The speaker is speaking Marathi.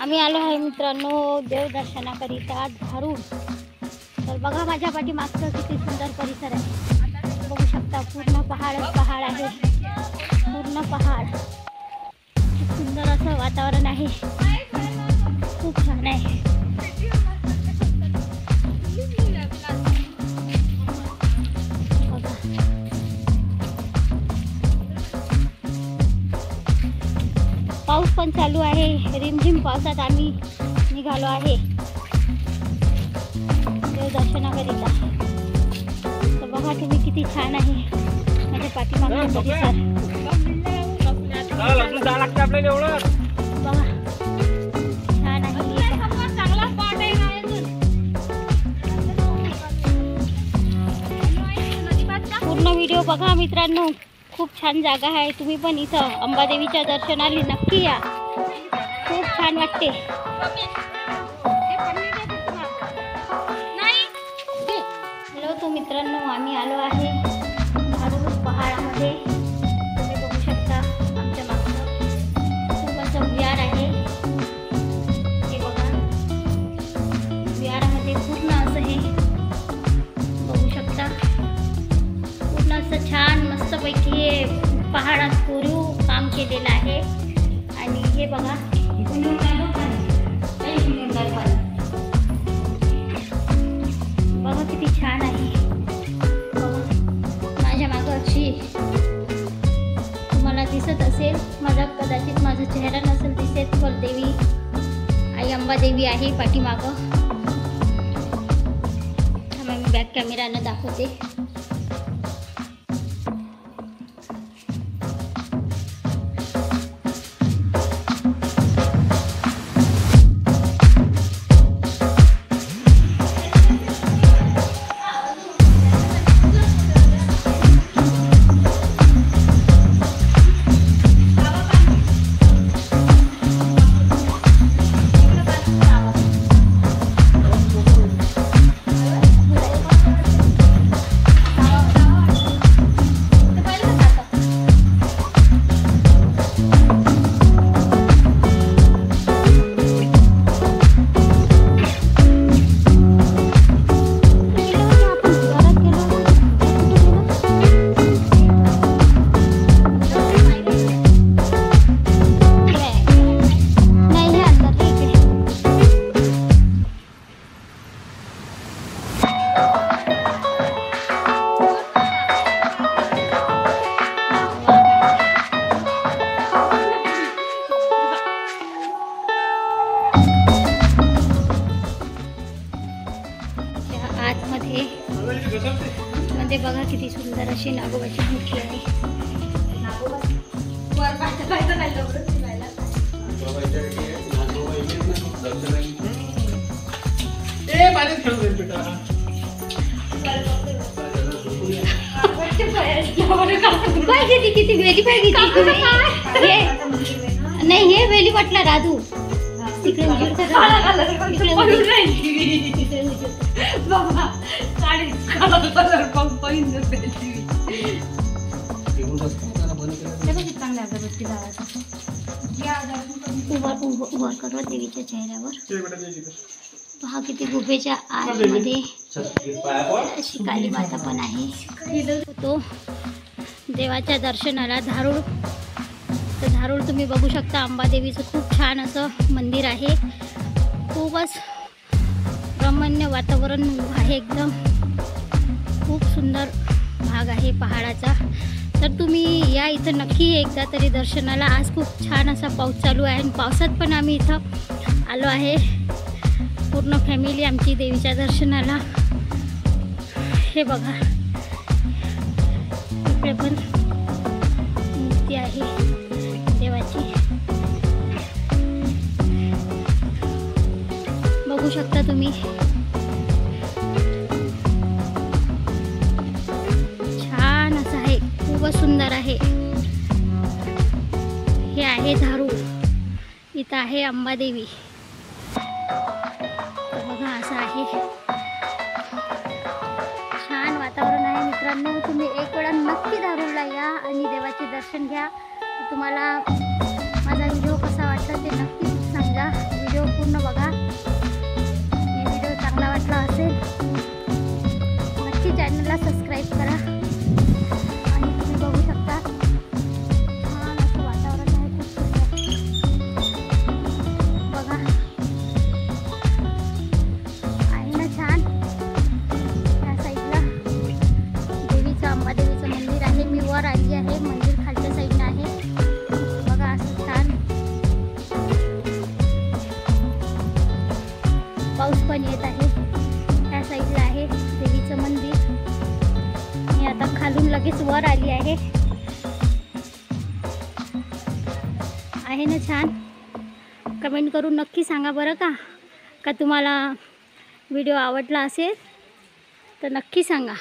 आम्ही आलो आहे मित्रांनो देवदर्शनाकरिता धारूर। तर बघा माझ्या पाठीमागचं किती सुंदर परिसर आहे, बघू शकता। पूर्ण पहाडच पहाड आहे, पूर्ण पहाड। खूप सुंदर असं वातावरण आहे, खूप छान आहे। पाऊस पण चालू आहे, रिमझिम पावसात आम्ही निघालो आहे देवदर्शनाकरिता। तर बघा तुम्ही किती छान आहे माझ्या पाठीमागचा परिसर। बघा छान आहे, पूर्ण व्हिडिओ बघा मित्रांनो। खूप छान जागा आहे, तुम्ही पण इथं अंबादेवीच्या दर्शनाला नक्की या, खूप छान वाटते। हॅलो तो मित्रांनो, आम्ही आलो आहे धारूर पहाडामध्ये। तुम्ही बघू शकता आमच्या मागचं खूप असं विहार आहे, हे बघा। विहारामध्ये पूर्ण असं हे बघू शकता, पूर्ण असं छान मस्तपैकी हे पहाडात कोरीव काम केलेलं आहे। आणि हे बघा बघा किती छान आहे। माझ्या मागं अशी तुम्हाला दिसत असेल, कदाचित माझा चेहरा नसेल दिसत, पण देवी आई अंबादेवी आहे पाठीमागं। मी बॅक कॅमेरानं दाखवते। मध्ये बघा किती सुंदर अशी नागोबाची मूर्ती आहे। किती वेली पाहिजे नाही, हे वेली वाटला राजू तिकडे उभा करवा देवीच्या चेहऱ्यावर। पहा किती गुफेच्या आतमध्ये अशी काली माता पण आहे। तो देवाच्या दर्शनाला धारूर, तर धारूर तुम्ही बघू शकता अंबादेवीचं खूप छान असं मंदिर आहे। खूपच रमणीय वातावरण आहे, एकदम खूप सुंदर भाग आहे पहाडाचा। तर तुम्ही या इथं नक्की एकदा तरी दर्शनाला। आज खूप छान असा पाऊस चालू आहे आणि पावसात पण आम्ही इथं आलो आहे, पूर्ण फॅमिली आमची देवीच्या दर्शनाला। हे बघा इकडे पण मूर्ती आहे देवाची, बघू शकता तुम्ही। छान असं आहे, खूपच सुंदर आहे। हे आहे धारूर, इथं आहे अंबादेवी। बघा असं आहे, छान वातावरण आहे मित्रांनो। तुम्ही एक वेळा नक्की धारूरला या आणि देवाचे दर्शन घ्या। तुम्हाला माझा व्हिडिओ कसा वाटला ते नक्की सांगा। व्हिडिओ पूर्ण बघा. हे व्हिडिओ चांगला वाटला असेल नक्की चॅनलला सबस्क्राईब करा. आणि तुम्ही बघू शकता छान असं वातावरण आहे, खूप सुंदर बघा. आहे ना छान. त्या साईडला देवीचं अंबादेवीचं मंदिर आहे. मी वर आली आहे, मंदिर खालच्या साईडला आहे बघा. असं छान पाऊस पण येत आहे. त्या साईडला आहे देवीचं मंदिर. मी आता खालून लगेच वर आली आहे. आहे ना छान. कमेंट करून नक्की सांगा बरं का तुम्हाला व्हिडिओ आवडला असेल तर नक्की सांगा.